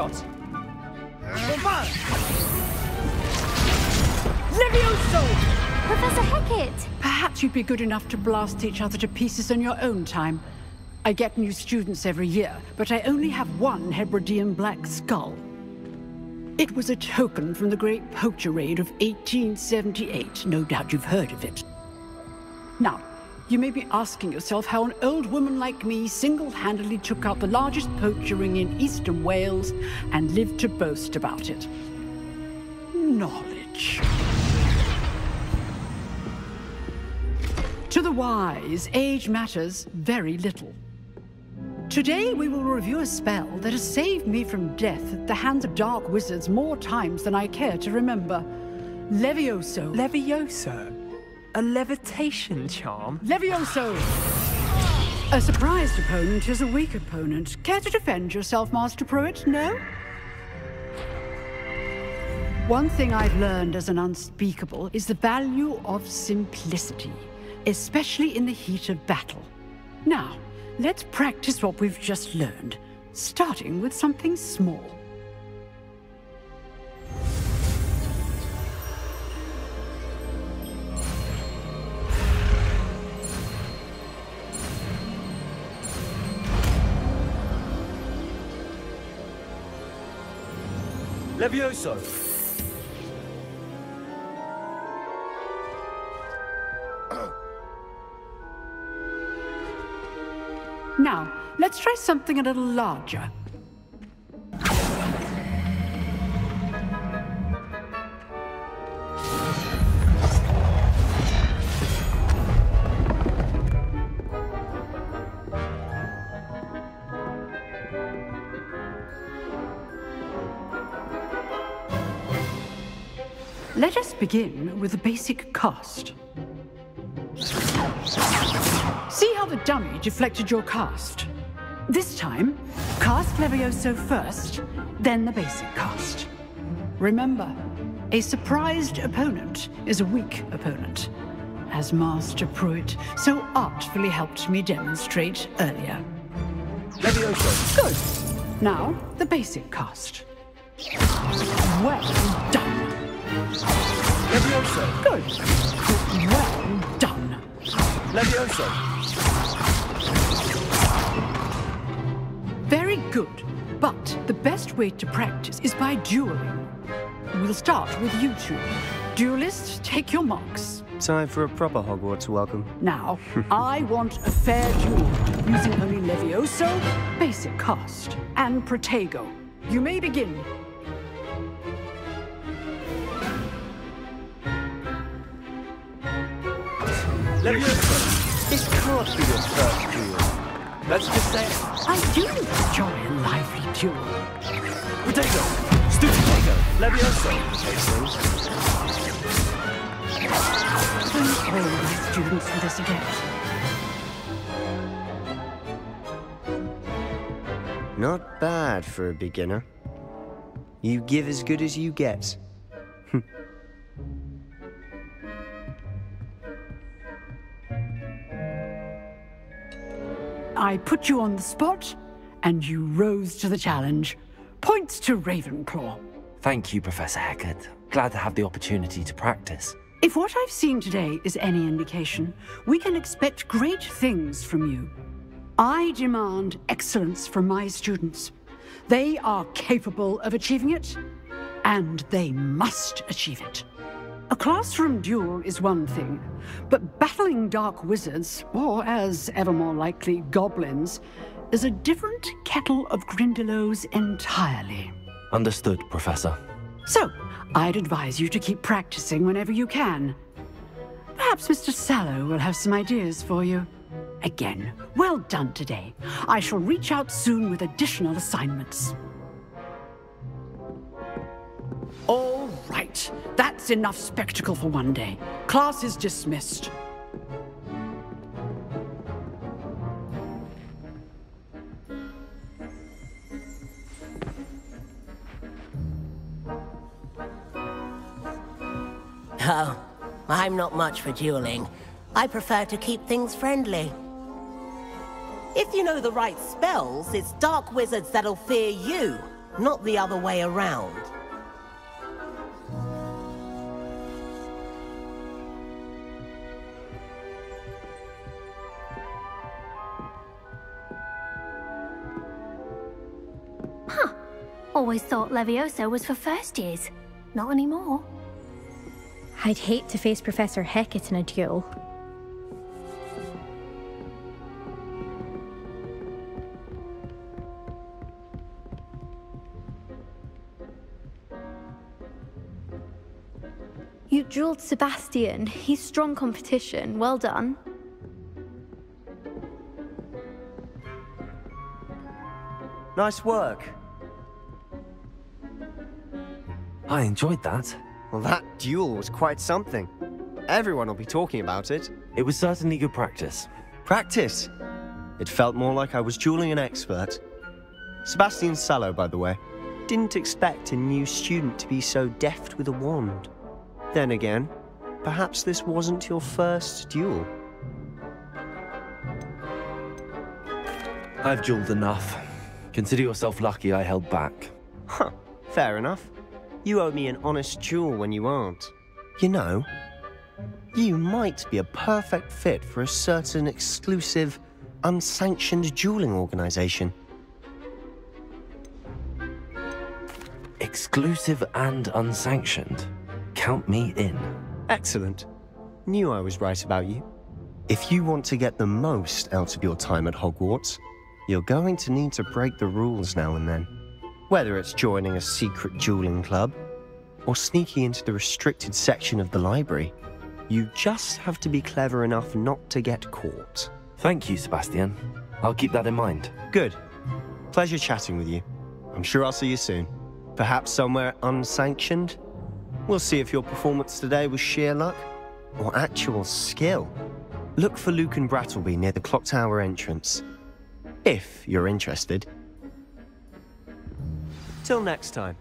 got? Levioso! Professor Hecat! Perhaps you'd be good enough to blast each other to pieces on your own time. I get new students every year, but I only have one Hebridean black skull. It was a token from the Great Poacher Raid of 1878. No doubt you've heard of it. Now, you may be asking yourself how an old woman like me single-handedly took out the largest poacher ring in eastern Wales and lived to boast about it. Knowledge. To the wise, age matters very little. Today we will review a spell that has saved me from death at the hands of dark wizards more times than I care to remember. Levioso. Levioso? A levitation charm? Levioso! A surprised opponent is a weak opponent. Care to defend yourself, Master Pruitt? No? One thing I've learned as an unspeakable is the value of simplicity, especially in the heat of battle. Now, let's practice what we've just learned, starting with something small. Levioso! Now, let's try something a little larger. Let us begin with the basic cast. See how the dummy deflected your cast? This time, cast Levioso first, then the basic cast. Remember, a surprised opponent is a weak opponent, as Master Pruitt so artfully helped me demonstrate earlier. Levioso! Good. Now, the basic cast. Well done. Levioso! Good. Well done. Levioso! Very good, but the best way to practice is by dueling. We'll start with you two. Duelists, take your marks. Time for a proper Hogwarts welcome. Now, I want a fair duel, using only Levioso, basic cast, and Protego. You may begin. Levioso! This can't be your first duel. Let's just say I do enjoy a lively duel. Potato! Stupid potato! Levioso! Don't all my students for this again. Not bad for a beginner. You give as good as you get. I put you on the spot, and you rose to the challenge. Points to Ravenclaw. Thank you, Professor Hecat. Glad to have the opportunity to practice. If what I've seen today is any indication, we can expect great things from you. I demand excellence from my students. They are capable of achieving it, and they must achieve it. A classroom duel is one thing, but battling dark wizards, or as ever more likely, goblins, is a different kettle of Grindylows entirely. Understood, Professor. So, I'd advise you to keep practicing whenever you can. Perhaps Mr. Sallow will have some ideas for you. Again, well done today. I shall reach out soon with additional assignments. All right, that's enough spectacle for one day. Class is dismissed. Oh, I'm not much for dueling. I prefer to keep things friendly. If you know the right spells, it's dark wizards that'll fear you, not the other way around. Always thought Levioso was for first years. Not anymore. I'd hate to face Professor Hecat in a duel. You dueled Sebastian. He's strong competition. Well done. Nice work. I enjoyed that. Well, that duel was quite something. Everyone will be talking about it. It was certainly good practice. Practice? It felt more like I was dueling an expert. Sebastian Sallow, by the way. Didn't expect a new student to be so deft with a wand. Then again, perhaps this wasn't your first duel. I've dueled enough. Consider yourself lucky I held back. Huh, fair enough. You owe me an honest duel when you aren't. You know, you might be a perfect fit for a certain exclusive, unsanctioned dueling organization. Exclusive and unsanctioned. Count me in. Excellent. Knew I was right about you. If you want to get the most out of your time at Hogwarts, you're going to need to break the rules now and then. Whether it's joining a secret dueling club, or sneaking into the restricted section of the library, you just have to be clever enough not to get caught. Thank you, Sebastian. I'll keep that in mind. Good. Pleasure chatting with you. I'm sure I'll see you soon. Perhaps somewhere unsanctioned? We'll see if your performance today was sheer luck, or actual skill. Look for Luke and Brattleby near the clock tower entrance. If you're interested. Till next time.